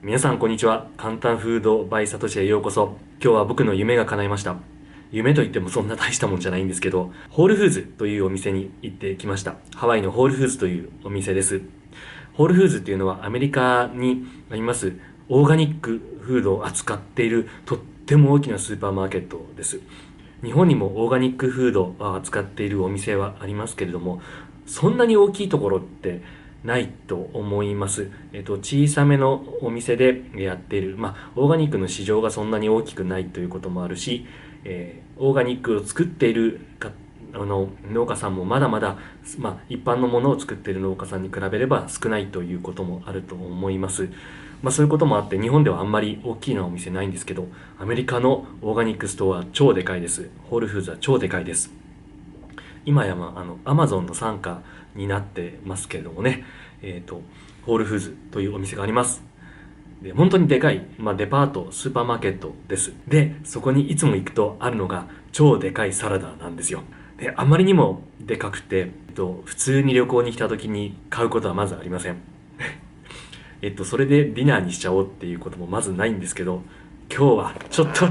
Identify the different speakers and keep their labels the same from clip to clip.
Speaker 1: 皆さんこんにちは。簡単フードバイサトシへようこそ。今日は僕の夢が叶いました。夢といってもそんな大したもんじゃないんですけど、ホールフーズというお店に行ってきました。ハワイのホールフーズというお店です。ホールフーズっていうのはアメリカにありますオーガニックフードを扱っているとっても大きなスーパーマーケットです。日本にもオーガニックフードを扱っているお店はありますけれども、そんなに大きいところってないと思います。小さめのお店でやっている、オーガニックの市場がそんなに大きくないということもあるし、オーガニックを作っている農家さんもまだまだ、一般のものを作っている農家さんに比べれば少ないということもあると思います。そういうこともあって日本ではあんまり大きなお店ないんですけど、アメリカのオーガニックストアは超でかいです。ホールフーズは超でかいです。今やアマゾンの傘下になってますけれどもね、ホールフーズというお店があります。で、本当にでかい、デパート、スーパーマーケットです。で、そこにいつも行くとあるのが超でかいサラダなんですよ。で、あまりにもでかくて、普通に旅行に来た時に買うことはまずありません。それでディナーにしちゃおうっていうこともまずないんですけど、今日はちょっと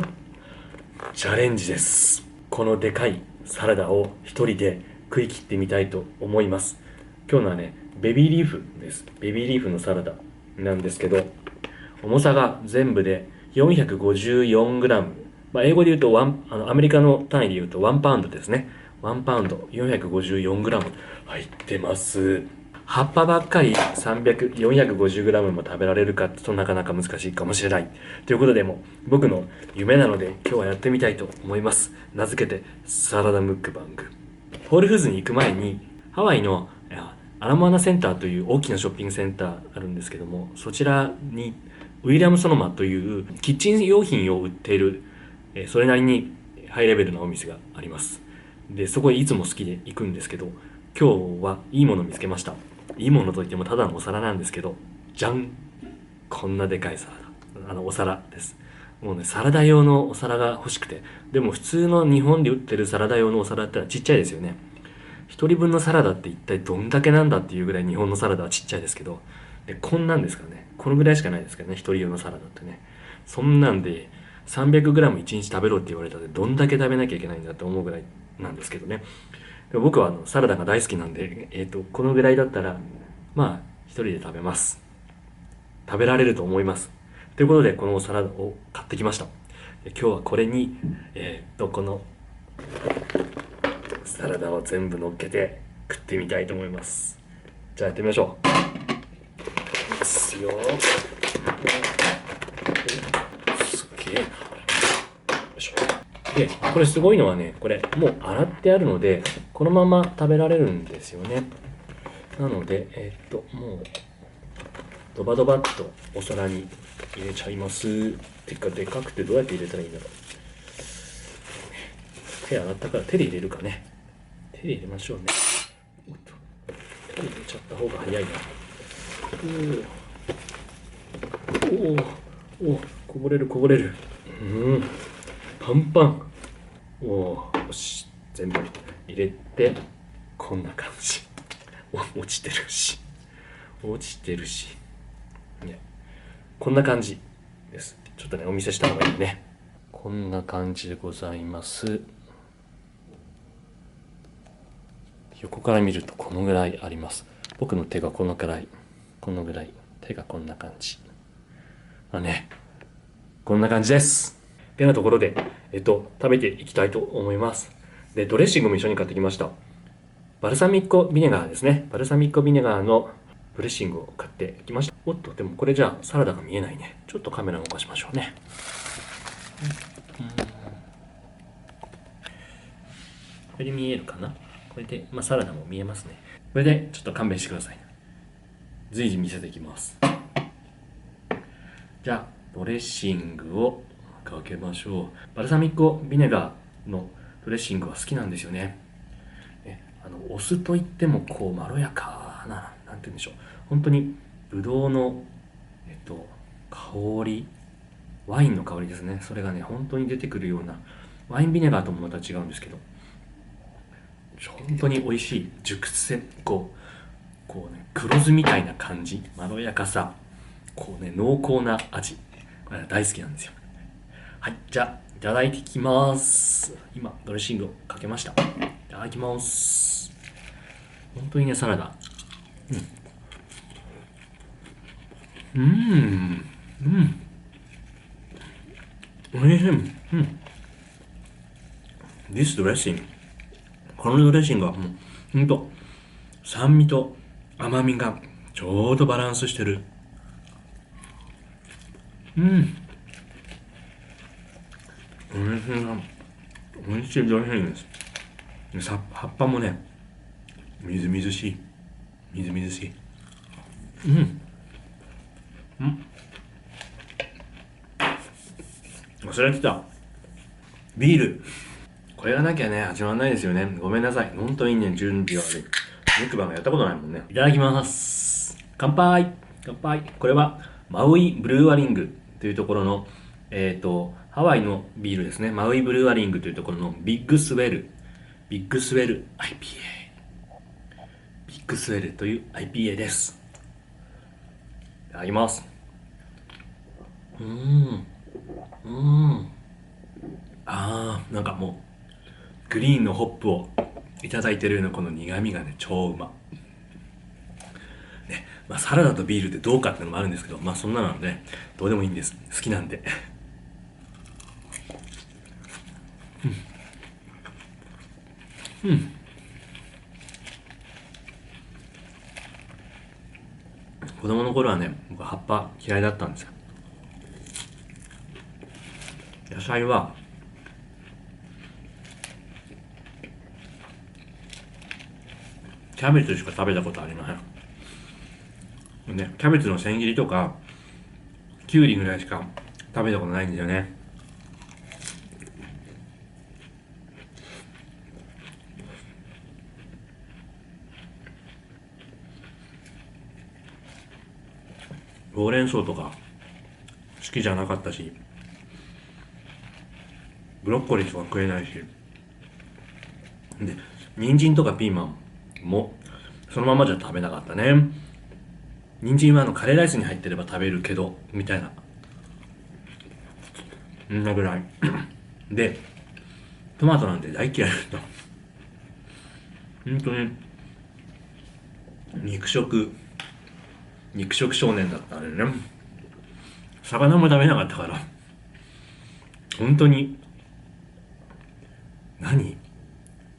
Speaker 1: チャレンジです。このでかいサラダを一人で食い切ってみたいと思います。今日のはね、ベビーリーフです。ベビーリーフのサラダなんですけど、重さが全部で 454g。英語で言うとアメリカの単位で言うと1パウンドですね。1パウンド 454g 入ってます。葉っぱばっかり450g も食べられるかとなかなか難しいかもしれない。ということでも僕の夢なので今日はやってみたいと思います。名付けてサラダムックバング。ホールフーズに行く前にハワイのアラモアナセンターという大きなショッピングセンターあるんですけども、そちらにウィリアム・ソノマというキッチン用品を売っているそれなりにハイレベルなお店があります。で、そこへいつも好きで行くんですけど、今日はいいものを見つけました。いいものといってもただのお皿なんですけど、じゃん、こんなでかいサラダ。お皿です。もうね、サラダ用のお皿が欲しくて。でも普通の日本で売ってるサラダ用のお皿ってのはちっちゃいですよね。一人分のサラダって一体どんだけなんだっていうぐらい日本のサラダはちっちゃいですけど、で、こんなんですからね。このぐらいしかないですからね、一人用のサラダってね。そんなんで 300g 一日食べろって言われたらどんだけ食べなきゃいけないんだって思うぐらいなんですけどね。で僕はサラダが大好きなんで、このぐらいだったら、一人で食べます。食べられると思います。ということで、このサラダを買ってきました。で今日はこれに、このサラダを全部乗っけて食ってみたいと思います。じゃあやってみましょう。ですよ。すげえな。よいしょ。で、これすごいのはね、これもう洗ってあるので、このまま食べられるんですよね。なので、もう、ドバドバっとお皿に入れちゃいます。てか、でかくてどうやって入れたらいいんだろう。手洗ったから手で入れるかね。手で入れましょうね。おっと、手で入れちゃった方が早いな。おお、こぼれるこぼれる。パンパン。おお、よし、全部入れて、こんな感じ。落ちてるし。落ちてるし。ね、こんな感じです。ちょっとね、お見せした方がいいね。こんな感じでございます。横から見るとこのぐらいあります。僕の手がこのぐらい。手がこんな感じ。こんな感じです。ってなところで、食べていきたいと思います。で、ドレッシングも一緒に買ってきました。バルサミコビネガーですね。バルサミコビネガーのドレッシングを買ってきました。おっと、でもこれじゃあサラダが見えないね。ちょっとカメラを動かしましょうね。これで見えるかな。これで、サラダも見えますね。これでちょっと勘弁してください。随時見せていきます。じゃあ、ドレッシングをかけましょう。バルサミコビネガーのドレッシングは好きなんですよね。お酢といってもこうまろやかな、なんて言うんでしょう。本当にブドウの、香り、ワインの香りですね。それがね、本当に出てくるような、ワインビネガーともまた違うんですけど、本当に美味しい熟成、こうね、黒酢みたいな感じ、まろやかさ、こうね、濃厚な味。これ大好きなんですよ。はい、じゃあ、いただいてきます。今、ドレッシングをかけました。いただきます。本当にね、サラダ。うん。うん。おいしい。うん。This dressing。このドレッシングはもう、ほんと、酸味と甘みがちょうどバランスしてる。うん。おいしいな。おいしいドレッシングです。葉っぱもね、みずみずしい。みずみずしい。うん。忘れてた。ビール。これがなきゃね、始まらないですよね。ごめんなさい。本当にね、準備が悪い。ミクバンがやったことないもんね。いただきます。乾杯。乾杯。これは、マウイブルーワリングというところの、ハワイのビールですね。マウイブルーワリングというところのビッグスウェル。ビッグスウェル IPA。ビッグスウェルという IPA です。いただきます。なんかもう、グリーンのホップをいただいてるようなこの苦味がね、超うま。ね、まあサラダとビールってどうかっていうのもあるんですけど、まあそんなので、どうでもいいんです。好きなんで。子供の頃はね、僕葉っぱ嫌いだったんですよ。野菜は、キャベツしか食べたことありません。ね、キャベツの千切りとか、キュウリぐらいしか食べたことないんですよね。ほうれん草とか好きじゃなかったし、ブロッコリーとか食えないし、で、人参とかピーマンもそのままじゃ食べなかったね。人参はカレーライスに入ってれば食べるけど、みたいな。んなぐらい。で、トマトなんて大嫌いだった。本当に、肉食、肉食少年だったんでね。魚も食べなかったから、本当に、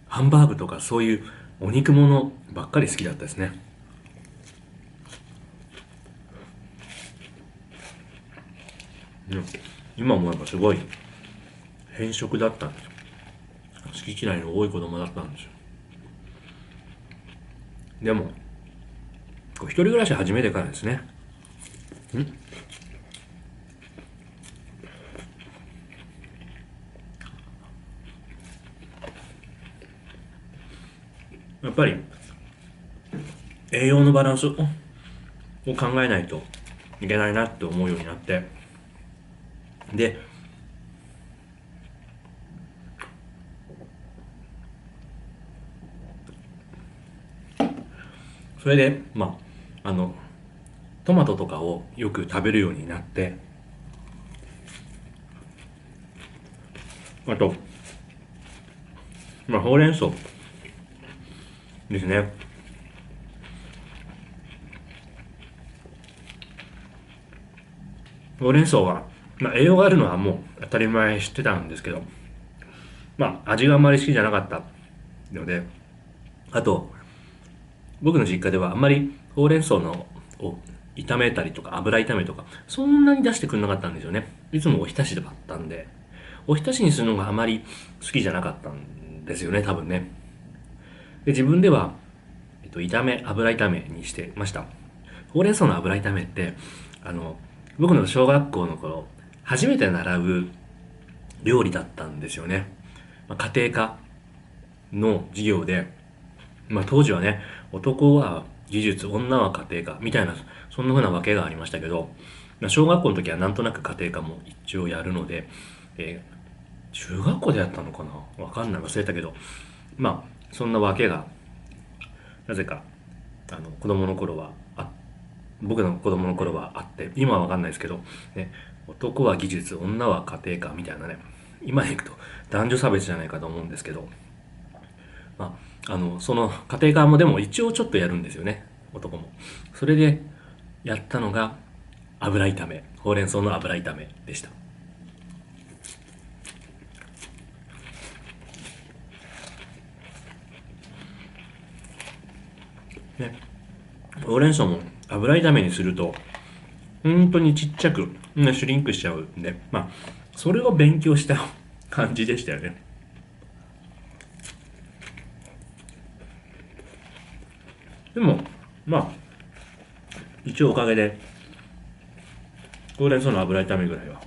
Speaker 1: ハンバーグとかそういうお肉ものばっかり好きだったですね。うん、今もやっぱすごい偏食だったんですよ。好き嫌いの多い子供だったんですよ。でも、一人暮らし始めてからですね。やっぱり栄養のバランスを考えないといけないなって思うようになって、で、それで、トマトとかをよく食べるようになって、あと、ほうれん草ですね。ほうれん草は、栄養があるのはもう当たり前知ってたんですけど、味があんまり好きじゃなかったので、あと、僕の実家ではあんまりほうれん草のを炒めたりとか油炒めとかそんなに出してくれなかったんですよね。いつもおひたしだったんで、おひたしにするのがあまり好きじゃなかったんですよね、多分ね。で、自分では、油炒めにしてました。ほうれん草の油炒めって、僕の小学校の頃、初めて習う料理だったんですよね。家庭科の授業で、当時はね、男は技術、女は家庭科みたいな、そんな風なわけがありましたけど、小学校の時はなんとなく家庭科も一応やるので、中学校でやったのかなわかんない、忘れたけど、そんなわけが、なぜか、子供の頃はあっ僕の子供の頃はあって、今はわかんないですけど、ね、男は技術、女は家庭科みたいなね、今でいくと男女差別じゃないかと思うんですけど、その家庭科もでも一応ちょっとやるんですよね、男も。それでやったのが油炒め、ほうれん草の油炒めでした。ね、ほうれん草も油炒めにすると本当にちっちゃく、ね、シュリンクしちゃうんで、それを勉強した感じでしたよね。でも、一応おかげで、ほうれん草の油炒めぐらいは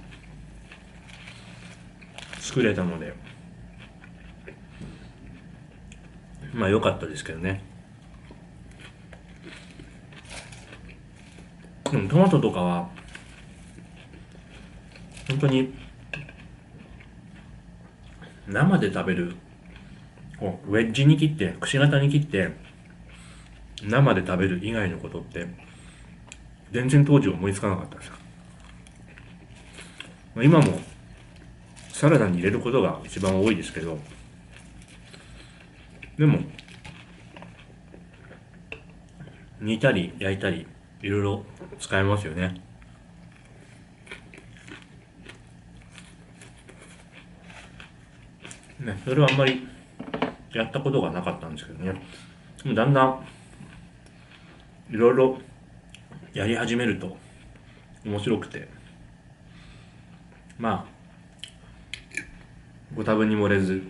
Speaker 1: 作れたので、良かったですけどね。でもトマトとかは、本当に生で食べる、こうウェッジに切って、くし形に切って、生で食べる以外のことって、全然当時思いつかなかったんですよ。今もサラダに入れることが一番多いですけど、でも、煮たり焼いたり、いろいろ使えますよね。ね、それはあんまりやったことがなかったんですけどね。だんだんいろいろやり始めると面白くて、ご多分に漏れず、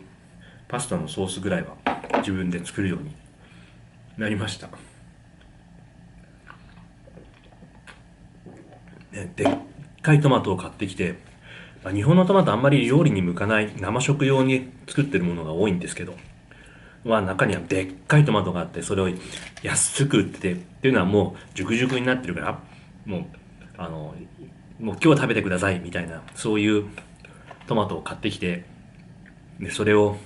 Speaker 1: パスタのソースぐらいは自分で作るようになりました。ね、でっかいトマトを買ってきて、日本のトマトあんまり料理に向かない生食用に作ってるものが多いんですけど、中にはでっかいトマトがあって、それを安く売っててっていうのはもう熟々になってるから、もうもう今日食べてくださいみたいな、そういうトマトを買ってきて、でそれを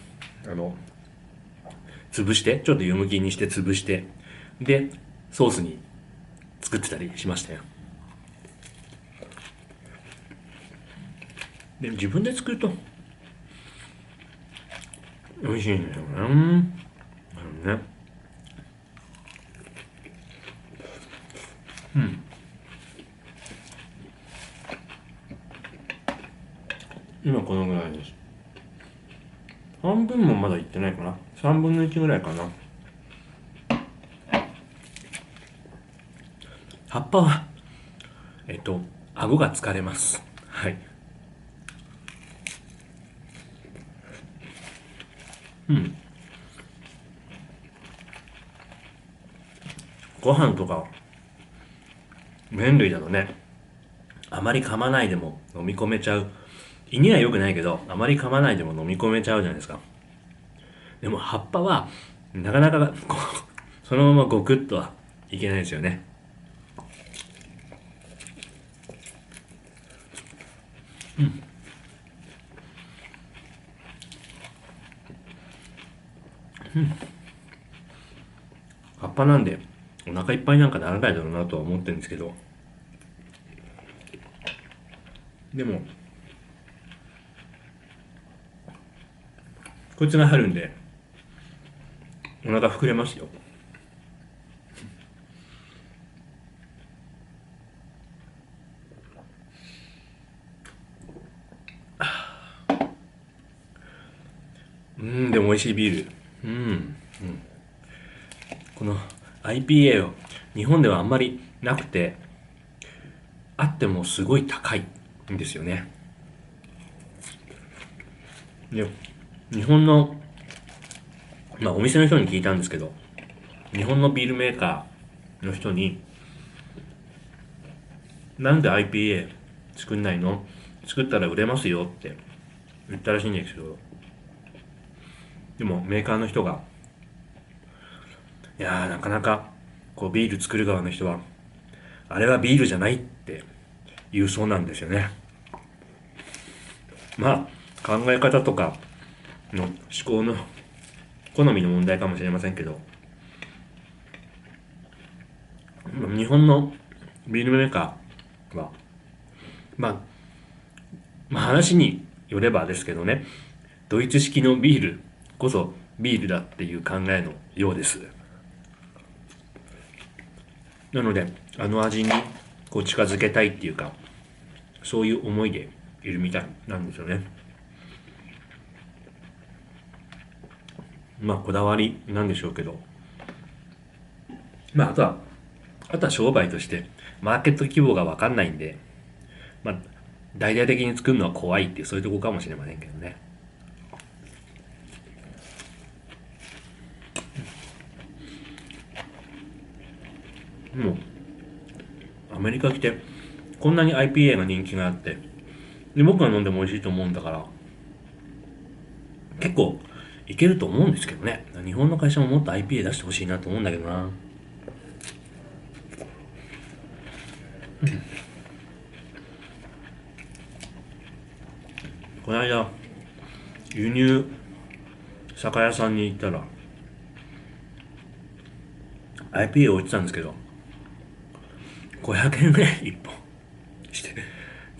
Speaker 1: 潰して、ちょっと湯むきにして潰して、でソースに作ってたりしましたよ。で自分で作ると美味しいんですよね。ね。今このぐらいです。半分もまだいってないかな。3分の1ぐらいかな。葉っぱは顎が疲れます。はい。ご飯とか麺類だとね、あまり噛まないでも飲み込めちゃう。胃には良くないけど、あまり噛まないでも飲み込めちゃうじゃないですか。でも葉っぱはなかなかこうそのままゴクッとはいけないですよね。葉っぱなんでお腹いっぱいなんかならないだろうなとは思ってるんですけど、でもこいつが入るんでお腹膨れますよ。でも美味しいビール。この IPA を日本ではあんまりなくて、あってもすごい高いんですよね。で、日本の、お店の人に聞いたんですけど、日本のビールメーカーの人に、なんで IPA 作んないの？作ったら売れますよって言ったらしいんですけど、でもメーカーの人が、いやーなかなかこうビール作る側の人は、あれはビールじゃないって言うそうなんですよね。考え方とかの思考の好みの問題かもしれませんけど、日本のビールメーカーは、ま話によればですけどね、ドイツ式のビールこそビールだっていう考えのようです。なので、あの味にこう近づけたいっていうか、そういう思いでいるみたいなんですよね。こだわりなんでしょうけど、あとは商売としてマーケット規模が分かんないんで、まあ大々的に作るのは怖いっていうそういうとこかもしれませんけどね。もうアメリカ来てこんなに IPA が人気があって、で僕が飲んでも美味しいと思うんだから、結構いけると思うんですけどね。日本の会社ももっと IPA 出してほしいなと思うんだけどな。この間輸入酒屋さんに行ったら IPA 置いてたんですけど、500円ぐらい1本して、い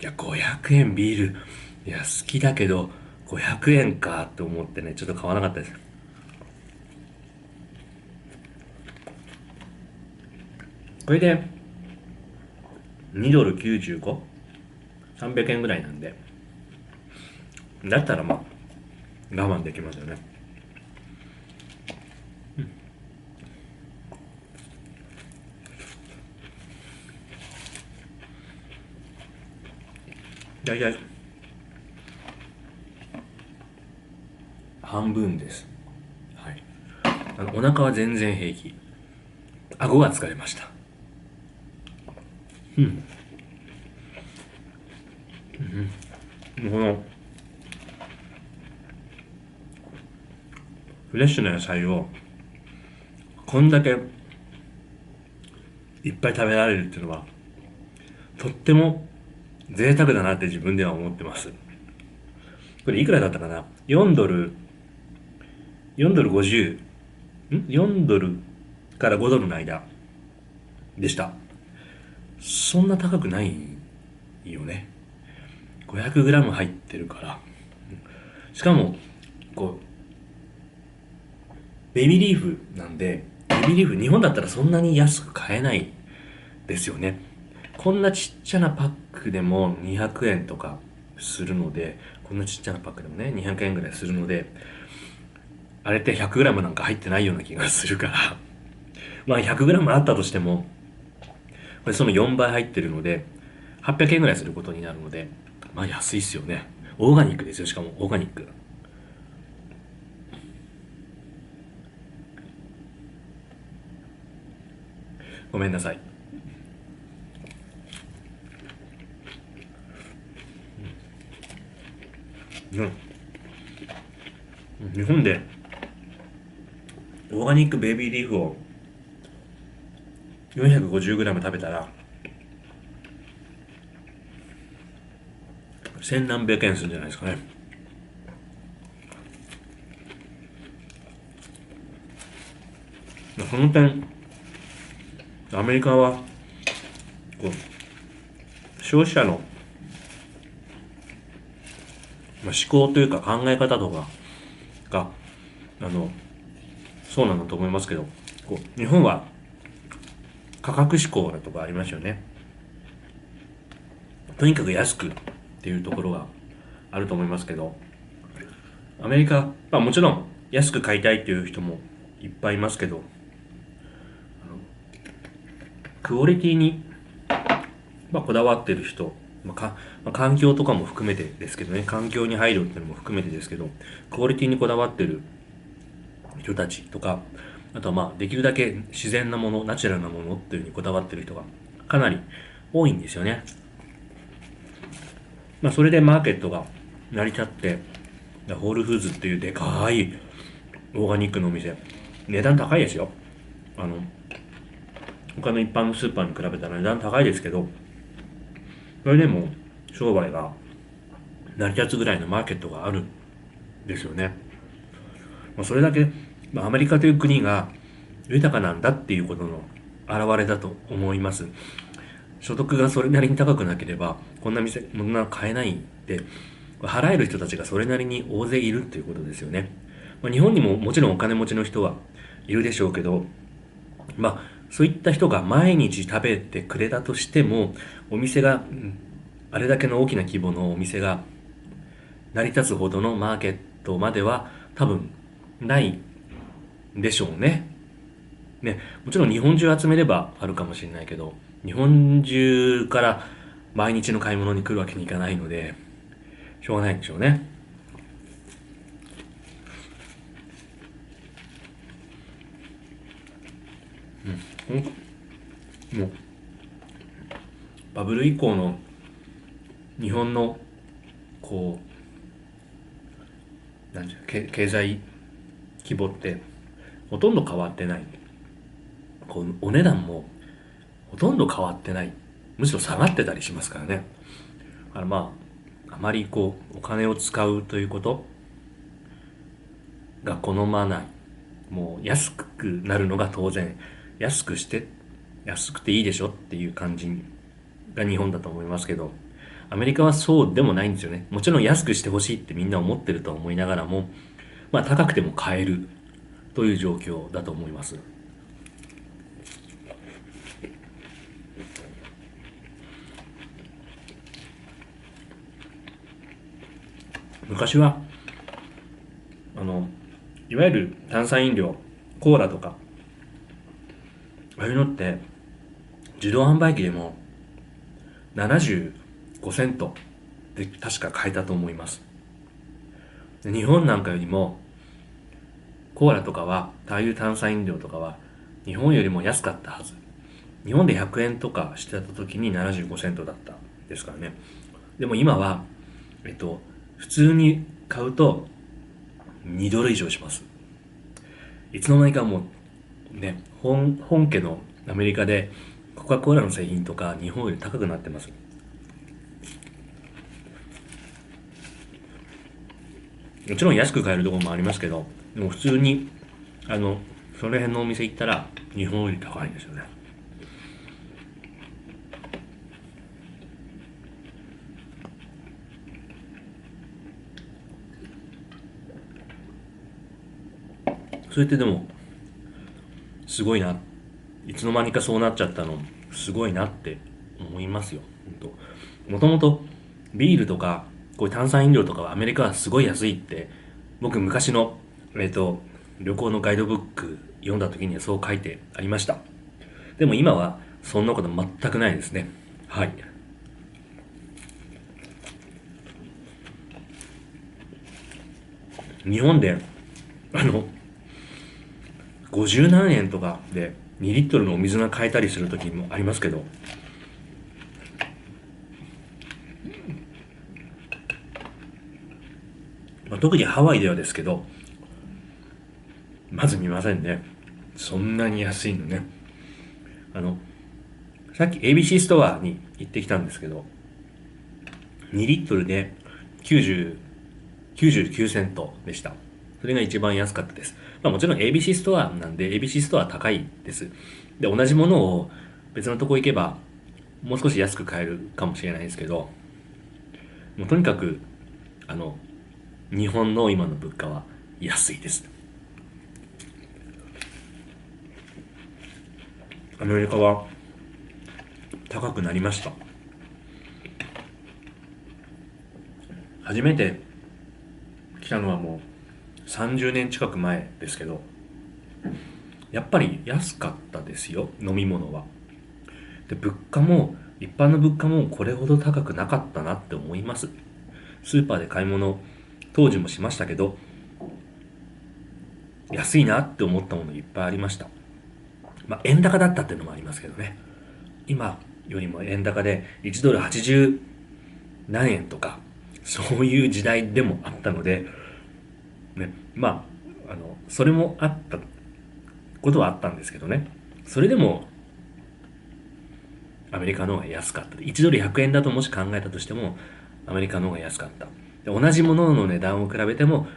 Speaker 1: や500円ビール、いや好きだけど500円かって思ってね、ちょっと買わなかったです。これで2ドル 95?300 円ぐらいなんで、だったら我慢できますよね。だいたい半分です。はい。お腹は全然平気。顎が疲れました。このフレッシュな野菜をこんだけいっぱい食べられるっていうのはとっても贅沢だなって自分では思ってます。これいくらだったかな？ 4 ドル、4ドル50、4ドルから5ドルの間でした。そんな高くないよね。500g 入ってるから。しかも、こベビーリーフなんで、ベビーリーフ日本だったらそんなに安く買えないですよね。こんなちっちゃなパックでも200円とかするので、こんなちっちゃなパックでもね、200円ぐらいするので、あれって 100g なんか入ってないような気がするから、100g あったとしても、これその4倍入ってるので、800円ぐらいすることになるので、安いっすよね。オーガニックですよ、しかもオーガニック。ごめんなさい。日本でオーガニックベビーリーフを 450g 食べたら千何百円するんじゃないですかね。その点アメリカはこう消費者の、思考というか考え方とかがそうなんだと思いますけど、日本は価格志向だとかありますよね。とにかく安くっていうところがあると思いますけど、アメリカ、もちろん安く買いたいっていう人もいっぱいいますけど、クオリティに、こだわってる人、環境とかも含めてですけどね、環境に配慮っていうのも含めてですけど、クオリティにこだわってる人たちとか、あとはできるだけ自然なもの、ナチュラルなものっていうふうにこだわってる人がかなり多いんですよね。それでマーケットが成り立って、ホールフーズっていうでかいオーガニックのお店、値段高いですよ。他の一般のスーパーに比べたら値段高いですけど、それでも商売が成り立つぐらいのマーケットがあるんですよね。それだけ、アメリカという国が豊かなんだっていうことの表れだと思います。所得がそれなりに高くなければ、こんな店、こんなの買えないんで、払える人たちがそれなりに大勢いるっていうことですよね。日本にももちろんお金持ちの人はいるでしょうけど、そういった人が毎日食べてくれたとしても、お店が、あれだけの大きな規模のお店が成り立つほどのマーケットまでは多分ないでしょうね。ね、もちろん日本中集めればあるかもしれないけど、日本中から毎日の買い物に来るわけにいかないので、しょうがないんでしょうね。もう、バブル以降の日本の、こなんていう経済規模ってほとんど変わってない。お値段もほとんど変わってない。むしろ下がってたりしますからね。あまりお金を使うということが好まない。もう安くなるのが当然。安くていいでしょっていう感じが日本だと思いますけど、アメリカはそうでもないんですよね。もちろん安くしてほしいってみんな思ってると思いながらも、高くても買えるという状況だと思います。昔は、いわゆる炭酸飲料、コーラとか、ああいうのって自動販売機でも75セントで確か買えたと思います。日本なんかよりもコーラとかは、ああいう炭酸飲料とかは日本よりも安かったはず。日本で100円とかしてた時に75セントだったですからね。でも今は、普通に買うと2ドル以上します。いつの間にかもうね、本家のアメリカでコカ・コーラの製品とか日本より高くなってます。もちろん安く買えるところもありますけど、でも普通に、その辺のお店行ったら日本より高いんですよね。それってでも、すごいな。いつの間にかそうなっちゃったの、すごいなって思いますよ。もともとビールとか、こういう炭酸飲料とかはアメリカはすごい安いって、僕昔の、旅行のガイドブック読んだ時にはそう書いてありました。でも今はそんなこと全くないですね。はい。日本で、あの、50何円とかで2リットルのお水が買えたりする時もありますけど、特にハワイではですけど、まず見ませんね。そんなに安いのね。あの、さっき ABC ストアに行ってきたんですけど、2リットルで99セントでした。それが一番安かったです。もちろん ABC ストアなんで ABC ストアは高いです。で、同じものを別のとこ行けばもう少し安く買えるかもしれないですけど、もうとにかく、あの、日本の今の物価は安いです。アメリカは高くなりました。初めて来たのはもう30年近く前ですけど、やっぱり安かったですよ、飲み物は。で、物価も、一般の物価もこれほど高くなかったなって思います。スーパーで買い物、当時もしましたけど、安いなって思ったものいっぱいありました。円高だったっていうのもありますけどね。今よりも円高で1ドル80何円とか、そういう時代でもあったので、ね、それもあったことはあったんですけどね。それでも、アメリカの方が安かった。1ドル100円だともし考えたとしても、アメリカの方が安かった。で同じものの値段を比べても、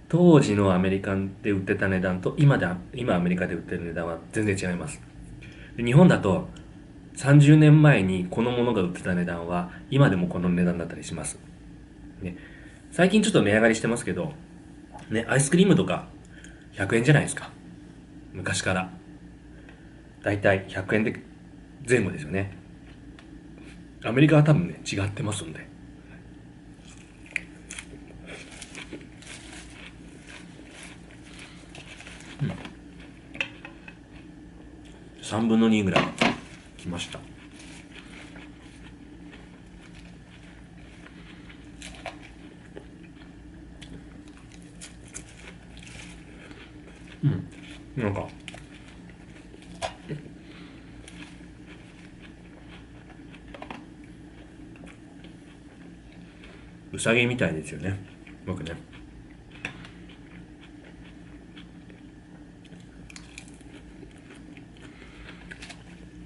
Speaker 1: 当時のアメリカで売ってた値段と今アメリカで売ってる値段は全然違います。で日本だと30年前にこのものが売ってた値段は今でもこの値段だったりします。ね、最近ちょっと値上がりしてますけど、ね、アイスクリームとか100円じゃないですか。昔から。だいたい100円で前後ですよね。アメリカは多分ね、違ってますんで。3分の2ぐらいきました。なんか、うさぎみたいですよね。僕ね。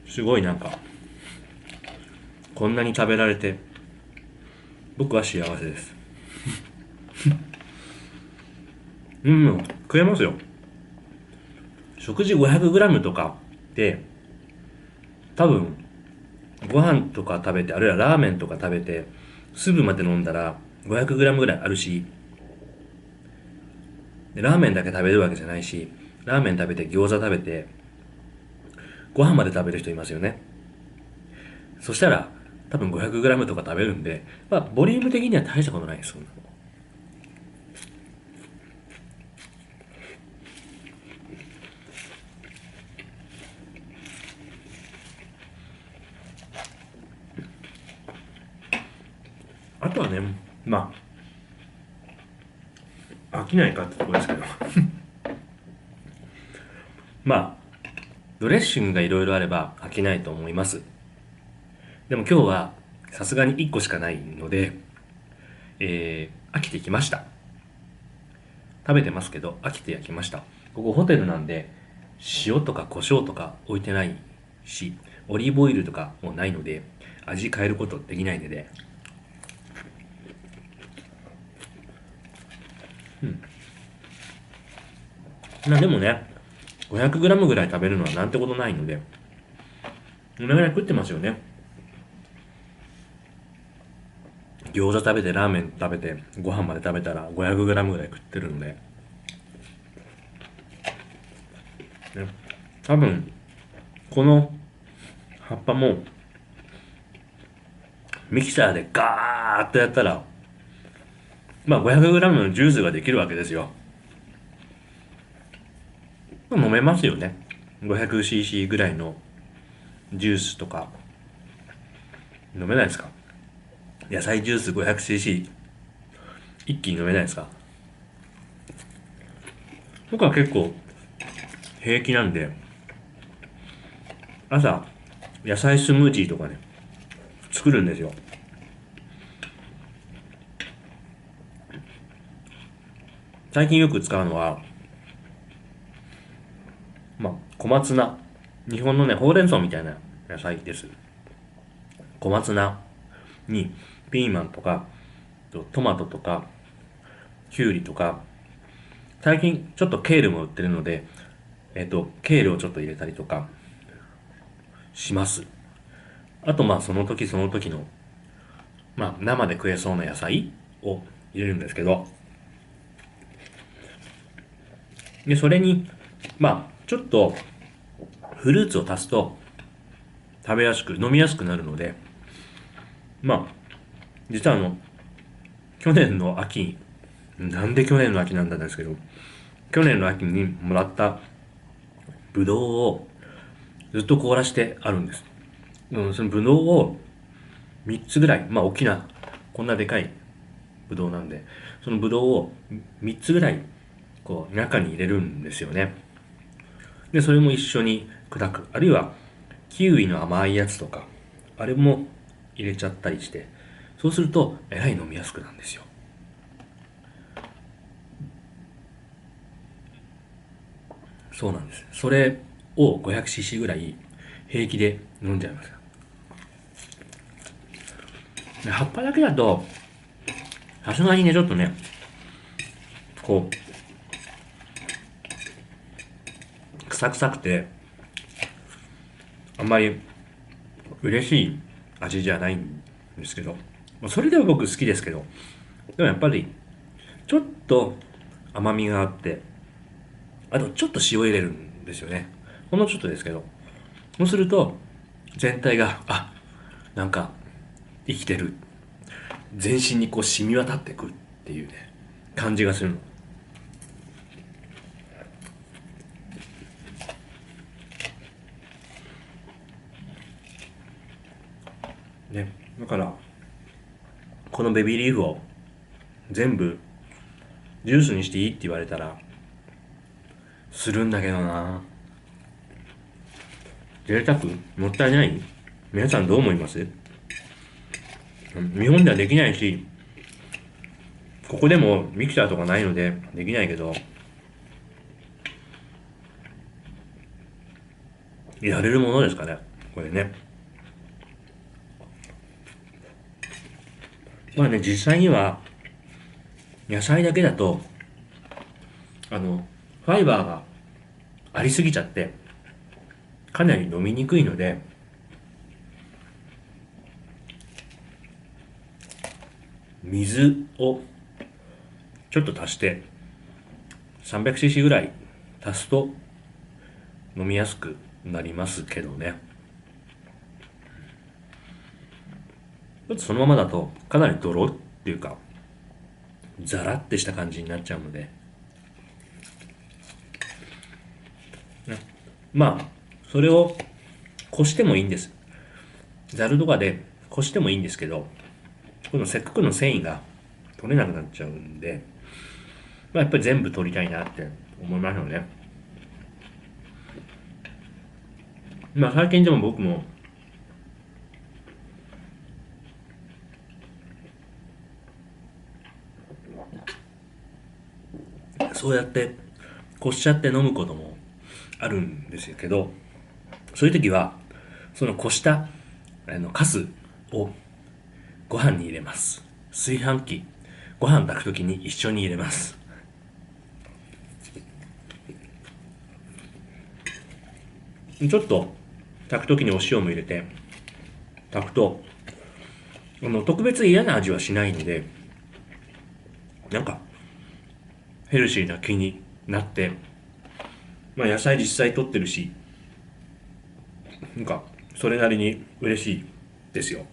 Speaker 1: すごいなんか、こんなに食べられて、僕は幸せです。食えますよ。食事 500g とかで、多分、ご飯とか食べて、あるいはラーメンとか食べて、スープまで飲んだら 500g ぐらいあるし、でラーメンだけ食べるわけじゃないし、ラーメン食べて餃子食べて、ご飯まで食べる人いますよね。そしたら、多分 500g とか食べるんで、まあ、ボリューム的には大したことないです。あとはね、まあ、飽きないかってところですけど。まあ、ドレッシングがいろいろあれば飽きないと思います。でも今日はさすがに1個しかないので、飽きてきました。食べてますけど飽きてきました。ここホテルなんで塩とか胡椒とか置いてないし、オリーブオイルとかもないので味変えることできないので、でもね、500g ぐらい食べるのはなんてことないので、このぐらい食ってますよね。餃子食べてラーメン食べてご飯まで食べたら 500g ぐらい食ってるので、ね、多分この葉っぱもミキサーでガーッとやったら、まあ 500g のジュースができるわけですよ。飲めますよね。500cc ぐらいのジュースとか飲めないですか？野菜ジュース 500cc 一気に飲めないですか？僕は結構平気なんで、朝野菜スムージーとかね作るんですよ。最近よく使うのは、小松菜。日本のね、ほうれん草みたいな野菜です。小松菜にピーマンとか、トマトとか、キュウリとか、最近ちょっとケールも売ってるので、ケールをちょっと入れたりとかします。あとその時その時の、生で食えそうな野菜を入れるんですけど、で、それに、ちょっとフルーツを足すと食べやすく、飲みやすくなるので、実は去年の秋、なんで去年の秋なんだんですけど、去年の秋にもらったブドウをずっと凍らしてあるんです。そのブドウを3つぐらい、大きな、こんなでかいブドウなんで、そのブドウを3つぐらい、こう、中に入れるんですよね。で、それも一緒に砕く。あるいは、キウイの甘いやつとか、あれも入れちゃったりして、そうすると、えらい飲みやすくなるんですよ。そうなんです。それを 500cc ぐらい平気で飲んじゃいます。で葉っぱだけだと、さすがにね、ちょっとね、こう、臭くて、あんまり
Speaker 2: 嬉しい味じゃないんですけど、それでは僕好きですけど、でもやっぱりちょっと甘みがあって、あとちょっと塩入れるんですよね。ほんのちょっとですけど。そうすると全体が、なんか生きてる。全身にこう染み渡ってくるっていうね、感じがするの。ね。だから、このベビーリーフを全部ジュースにしていいって言われたら、するんだけどな。贅沢もったいない。皆さんどう思います？日本ではできないし、ここでもミキサーとかないのでできないけど、やれるものですかね、これね。まあね、実際には野菜だけだとファイバーがありすぎちゃってかなり飲みにくいので、水をちょっと足して 300cc ぐらい足すと飲みやすくなりますけどね。ちょっとそのままだとかなりドロっていうかザラってした感じになっちゃうので、ね、まあそれをこしてもいいんです。ざるとかでこしてもいいんですけど、このせっかくの繊維が取れなくなっちゃうんで、やっぱり全部取りたいなって思いますよね。最近でも僕もそうやってこしちゃって飲むこともあるんですけど、そういう時はそのこしたカスをご飯に入れます。炊飯器、ご飯炊く時に一緒に入れます。ちょっと炊く時にお塩も入れて炊くと特別嫌な味はしないので、なんかヘルシーな気になって、野菜実際取ってるし、なんかそれなりに嬉しいですよ。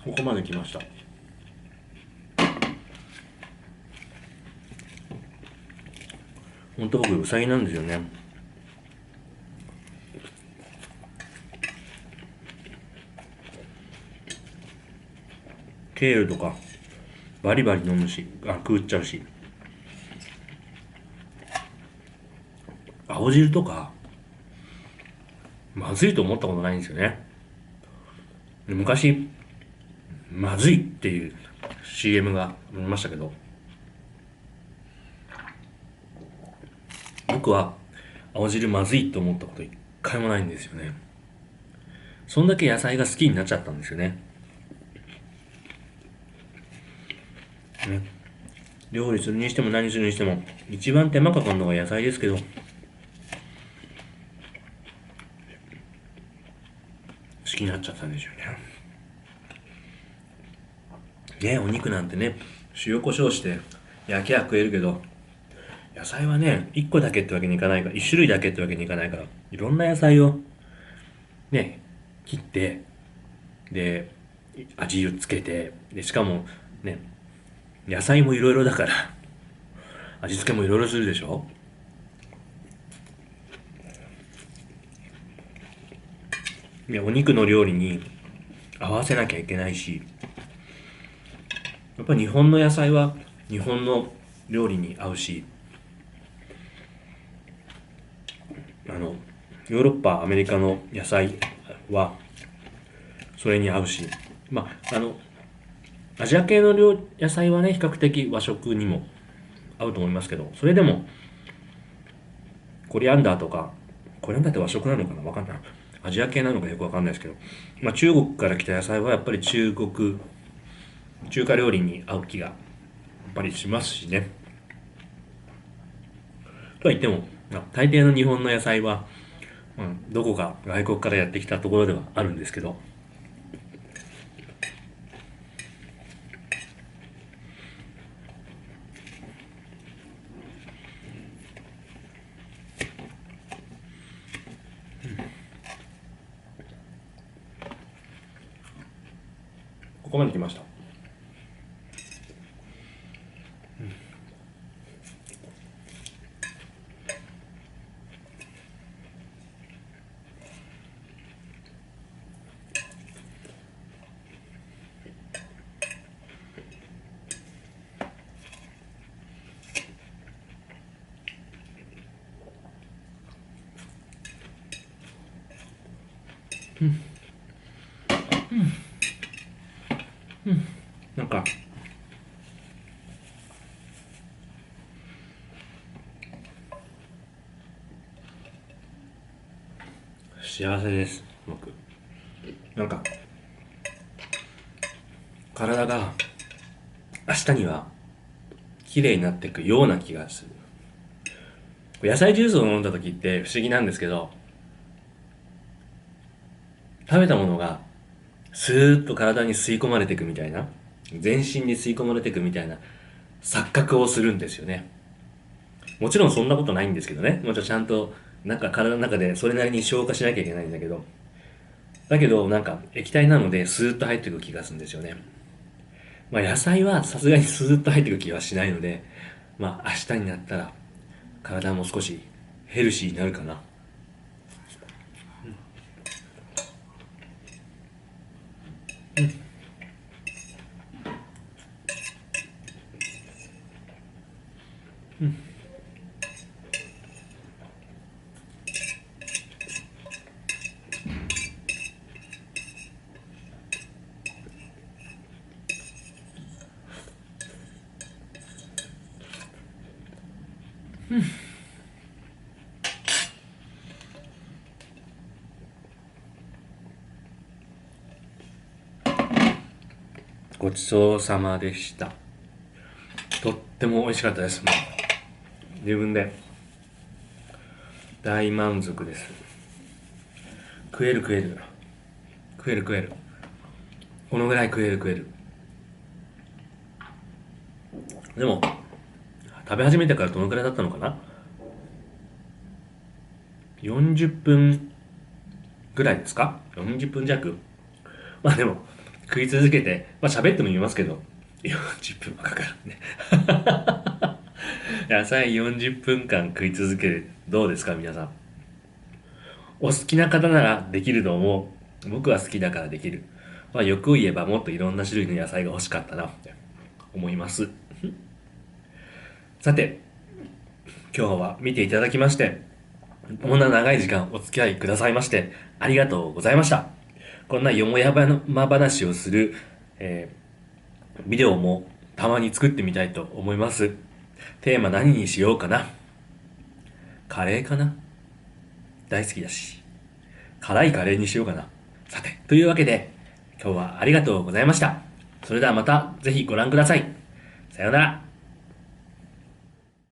Speaker 2: ここまで来ました。本当僕ウサギなんですよね。ケールとかバリバリ飲むし、食っちゃうし、青汁とかまずいと思ったことないんですよね。昔まずいっていう CM がありましたけど、僕は青汁まずいと思ったこと一回もないんですよね。そんだけ野菜が好きになっちゃったんですよね。ね、料理するにしても何するにしても一番手間かかるのが野菜ですけど、好きになっちゃったんですよね。お肉なんてね、塩コショウして焼きゃ食えるけど、野菜はね、1個だけってわけにいかないから、1種類だけってわけにいかないから、いろんな野菜をね、切って、で、味をつけて、で、しかもね、野菜もいろいろだから、味付けもいろいろするでしょ。お肉の料理に合わせなきゃいけないし、やっぱ日本の野菜は日本の料理に合うし、ヨーロッパ、アメリカの野菜はそれに合うし、アジア系の野菜はね、比較的和食にも合うと思いますけど、それでもコリアンダーとか、コリアンダーって和食なのかな、わかんない。アジア系なのかよくわかんないですけど、中国から来た野菜はやっぱり中華料理に合う気がやっぱりしますしね。とは言っても、大抵の日本の野菜は、どこか外国からやってきたところではあるんですけど、ここまで来ました。なんか、幸せです、僕。なんか、体が明日には綺麗になっていくような気がする。野菜ジュースを飲んだ時って不思議なんですけど、食べたものがスーッと体に吸い込まれていくみたいな、全身に吸い込まれていくみたいな錯覚をするんですよね。もちろんそんなことないんですけどね。もちろんちゃんとなんか体の中でそれなりに消化しなきゃいけないんだけど、だけどなんか液体なのでスーッと入っていく気がするんですよね。まあ野菜はさすがにスーッと入っていく気はしないので、まあ明日になったら体も少しヘルシーになるかな。ごちそうさまでした。とっても美味しかったです。もう自分で大満足です。食える食える。食える食える。このぐらい食える食える。でも、食べ始めてからどのくらいだったのかな？ 40 分ぐらいですか？ 40 分弱。まあでも、食い続けて、まあ喋っても言いますけど、40分はかかるね。野菜40分間食い続ける。どうですか皆さん。お好きな方ならできると思う。僕は好きだからできる。まあ欲を言えばもっといろんな種類の野菜が欲しかったなって思います。さて、今日は見ていただきまして、こんな長い時間お付き合いくださいまして、ありがとうございました。こんなよもやま話をする、ビデオもたまに作ってみたいと思います。テーマ何にしようかな。カレーかな。大好きだし。辛いカレーにしようかな。さて、というわけで、今日はありがとうございました。それではまたぜひご覧ください。さようなら。